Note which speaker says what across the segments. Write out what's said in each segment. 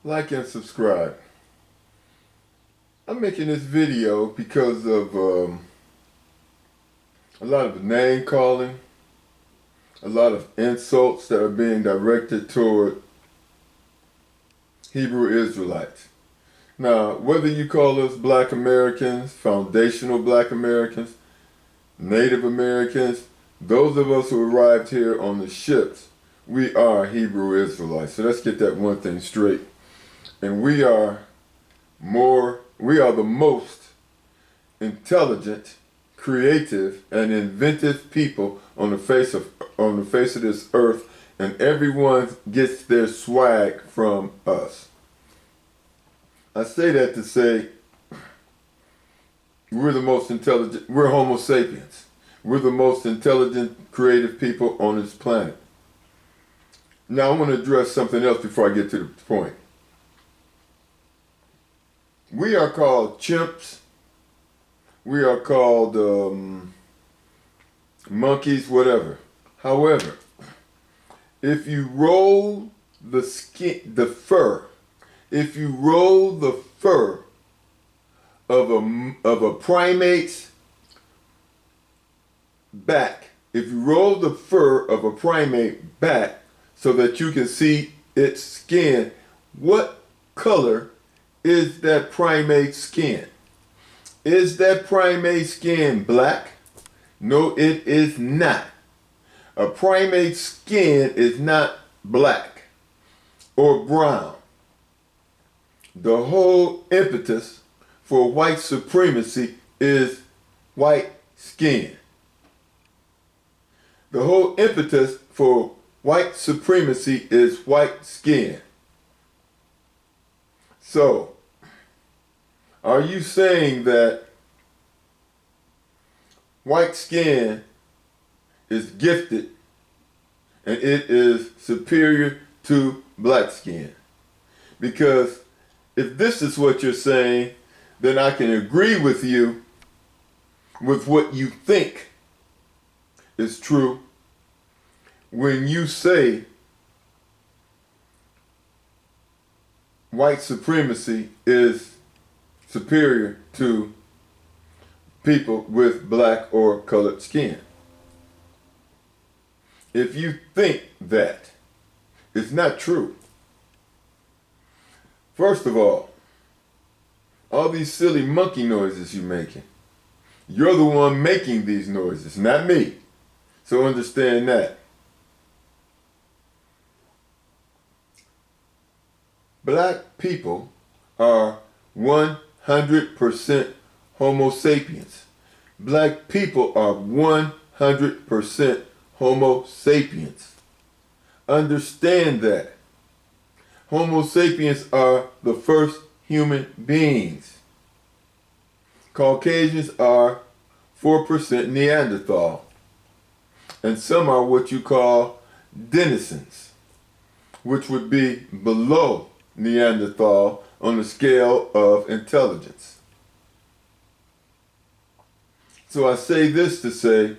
Speaker 1: like and subscribe. I'm making this video because of a lot of name calling, a lot of insults that are being directed toward Hebrew Israelites. Now, whether you call us Black Americans, foundational Black Americans, Native Americans, those of us who arrived here on the ships, we are Hebrew Israelites. So let's get that one thing straight. And we are the most intelligent, creative, and inventive people on the face of this earth, and everyone gets their swag from us. I say that to say we're the most intelligent, we're Homo Sapiens. We're the most intelligent, creative people on this planet. Now I want to address something else before I get to the point. We are called chimps. We are called monkeys, whatever. However, if you roll the fur of a primate's back, if you roll the fur of a primate back so that you can see its skin, what color is that primate skin? Is that primate skin black? No, it is not. A primate skin is not black or brown. The whole impetus for white supremacy is white skin. The whole impetus for white supremacy is white skin. So, are you saying that white skin is gifted and it is superior to black skin? Because if this is what you're saying, then I can agree with you with what you think is true when you say white supremacy is superior to people with black or colored skin. If you think that, it's not true. First of all these silly monkey noises you're making, you're the one making these noises, not me. So understand that. Black people are 100% Homo Sapiens. Black people are 100% Homo Sapiens. Understand that. Homo Sapiens are the first human beings. Caucasians are 4% Neanderthal. And some are what you call denizens, which would be below Neanderthal on the scale of intelligence. So I say this to say,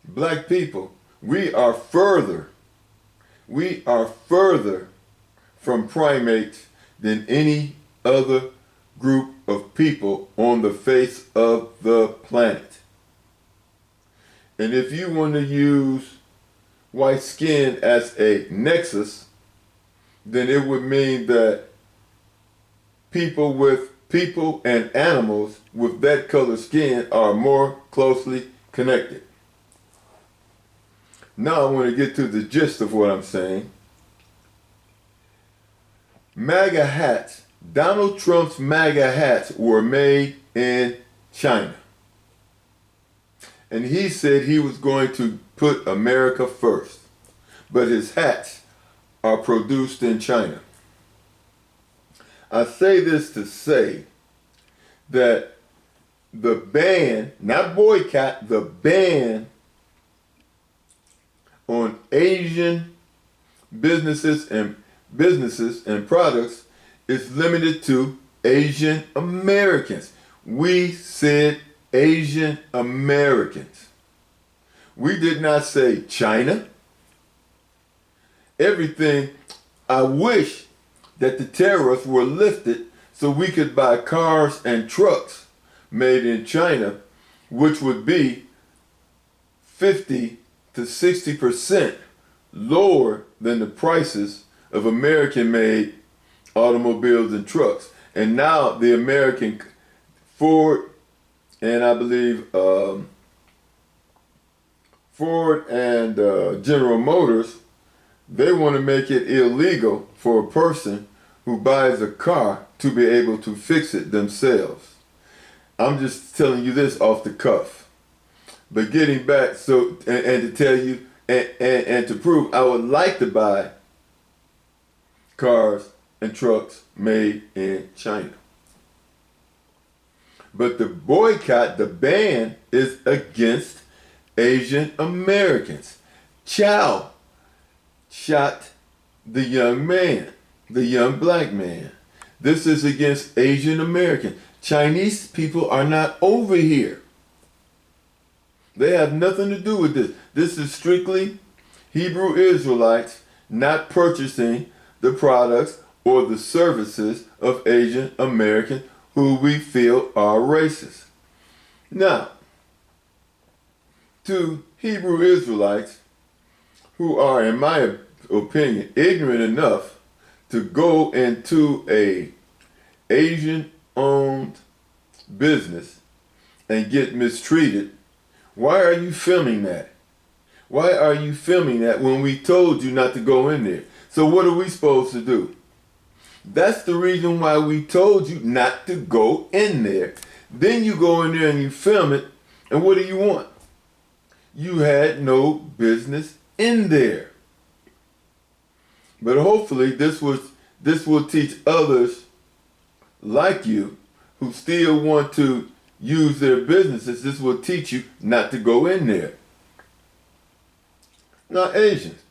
Speaker 1: black people, we are further from primates than any other group of people on the face of the planet. And if you want to use white skin as a nexus, then it would mean that people and animals with that color skin are more closely connected. Now I want to get to the gist of what I'm saying. MAGA hats, Donald Trump's MAGA hats were made in China. And he said he was going to put America first. But his hats are produced in China. I say this to say that the ban, not boycott, the ban on Asian businesses and products is limited to Asian Americans. We said Asian Americans. We did not say China. Everything, I wish that the tariffs were lifted so we could buy cars and trucks made in China, which would be 50 to 60% lower than the prices of American-made automobiles and trucks. And now the American Ford and I believe Ford and General Motors, they want to make it illegal for a person who buys a car to be able to fix it themselves. I'm just telling you this off the cuff. But getting back, and to tell you, and to prove, I would like to buy cars and trucks made in China. But the boycott, the ban, is against Asian Americans. Chow shot the young man, the young black man. This is against Asian Americans. Chinese people are not over here. They have nothing to do with this. This is strictly Hebrew Israelites not purchasing the products or the services of Asian Americans who we feel are racist. Now, to Hebrew Israelites who are, in my opinion, ignorant enough to go into a Asian-owned business and get mistreated, why are you filming that? Why are you filming that when we told you not to go in there? So what are we supposed to do? That's the reason why we told you not to go in there. Then you go in there and you film it, and what do you want? You had no business in there. But hopefully this will teach others like you who still want to use their businesses. This will teach you not to go in there. Now, Asians,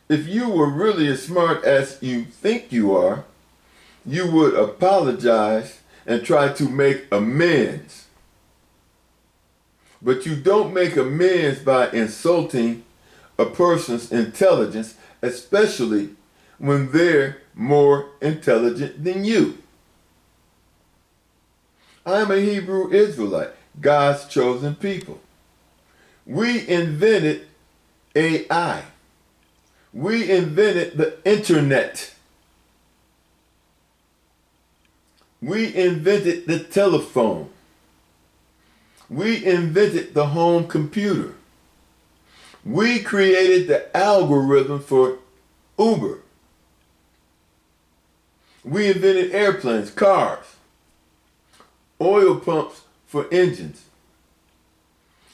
Speaker 1: if you were really as smart as you think you are, you would apologize and try to make amends. But you don't make amends by insulting a person's intelligence, especially when they're more intelligent than you. I'm a Hebrew Israelite, God's chosen people. We invented AI. We invented the internet. We invented the telephone. We invented the home computer. We created the algorithm for Uber. We invented airplanes, cars, oil pumps for engines,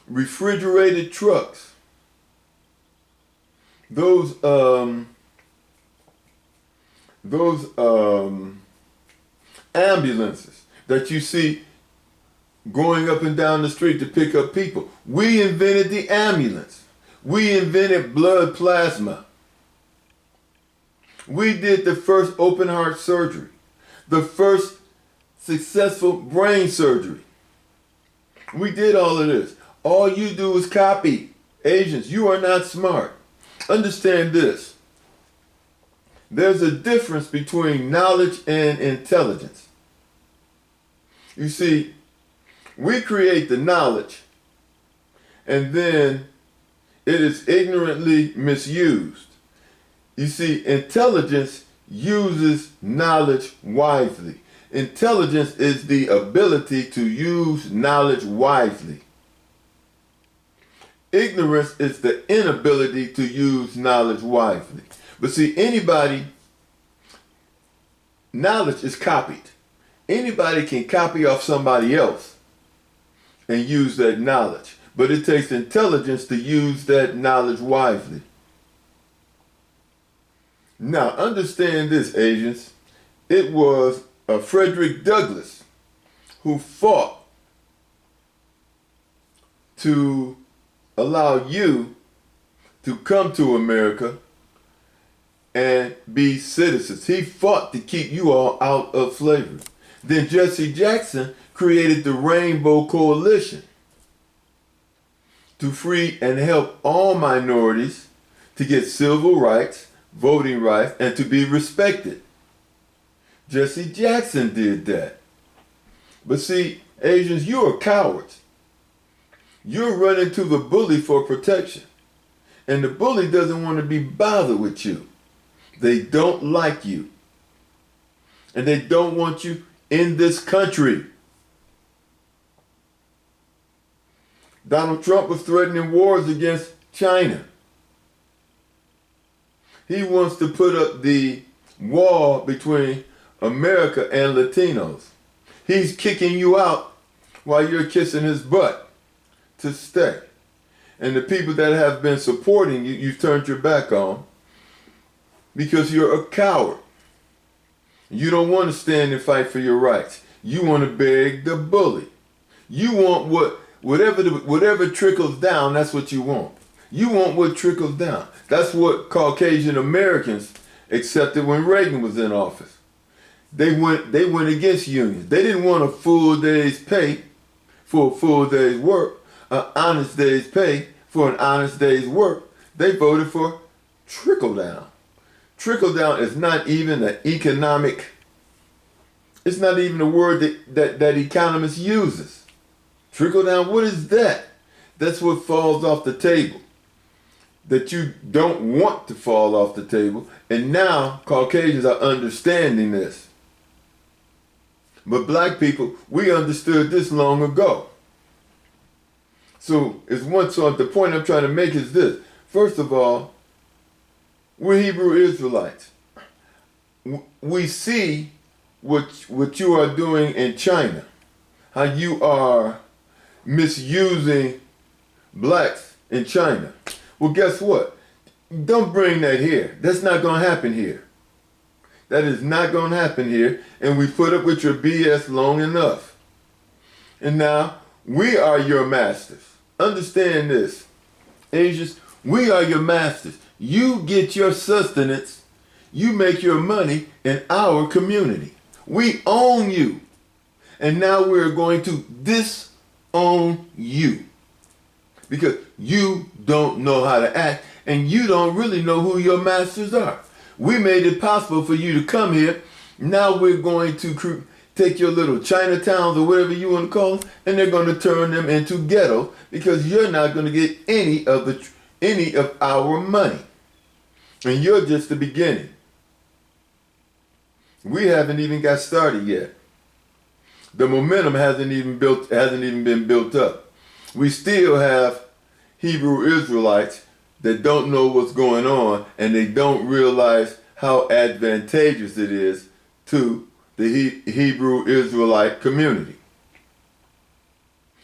Speaker 1: refrigerated trucks, those ambulances that you see going up and down the street to pick up people. We invented the ambulance. We invented blood plasma. We did the first open heart surgery, the first successful brain surgery. We did all of this. All you do is copy. Asians, you are not smart. Understand this. There's a difference between knowledge and intelligence. You see, we create the knowledge and then it is ignorantly misused. You see, intelligence uses knowledge wisely. Intelligence is the ability to use knowledge wisely. Ignorance is the inability to use knowledge wisely. But see, knowledge is copied. Anybody can copy off somebody else and use that knowledge. But it takes intelligence to use that knowledge wisely. Now, understand this, Asians. It was Frederick Douglass who fought to allow you to come to America and be citizens. He fought to keep you all out of slavery. Then Jesse Jackson created the Rainbow Coalition to free and help all minorities to get civil rights, voting rights, and to be respected. Jesse Jackson did that. But see, Asians, you are cowards. You're running to the bully for protection. And the bully doesn't want to be bothered with you. They don't like you. And they don't want you in this country. Donald Trump was threatening wars against China. He wants to put up the wall between America and Latinos. He's kicking you out while you're kissing his butt to stay. And the people that have been supporting you, you've turned your back on because you're a coward. You don't want to stand and fight for your rights. You want to beg the bully. You want whatever trickles down, that's what you want. You want what trickles down. That's what Caucasian Americans accepted when Reagan was in office. They went against unions. They didn't want a full day's pay for a full day's work, an honest day's pay for an honest day's work. They voted for trickle down. Trickle down is not even an economic, it's not even a word that economists uses. Trickle down, what is that? That's what falls off the table. That you don't want to fall off the table. And now Caucasians are understanding this. But black people, we understood this long ago. So the point I'm trying to make is this. First of all, we're Hebrew Israelites. We see what you are doing in China. How you are misusing blacks in China. Well, guess what? Don't bring that here. That's not going to happen here. That is not going to happen here. And we put up with your BS long enough. And now, we are your masters. Understand this. Asians, we are your masters. You get your sustenance. You make your money in our community. We own you. And now we're going to disown you. Because you don't know how to act and you don't really know who your masters are. We made it possible for you to come here. Now we're going to take your little Chinatowns or whatever you want to call them, and they're going to turn them into ghetto because you're not going to get any of our money. And you're just the beginning. We haven't even got started yet. The momentum hasn't even been built up. We still have Hebrew Israelites that don't know what's going on and they don't realize how advantageous it is to the Hebrew Israelite community.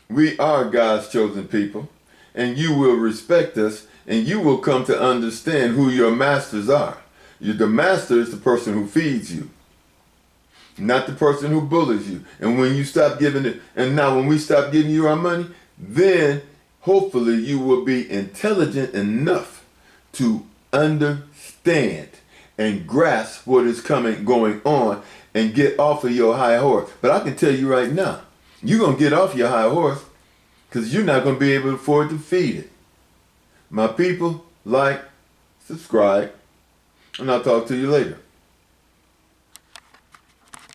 Speaker 1: We are God's chosen people, and you will respect us and you will come to understand who your masters are. The master is the person who feeds you, not the person who bullies you. And when you stop giving it, and now when we stop giving you our money, then hopefully you will be intelligent enough to understand and grasp what is going on and get off of your high horse. But I can tell you right now, you're going to get off your high horse because you're not going to be able to afford to feed it. My people, like, subscribe, and I'll talk to you later.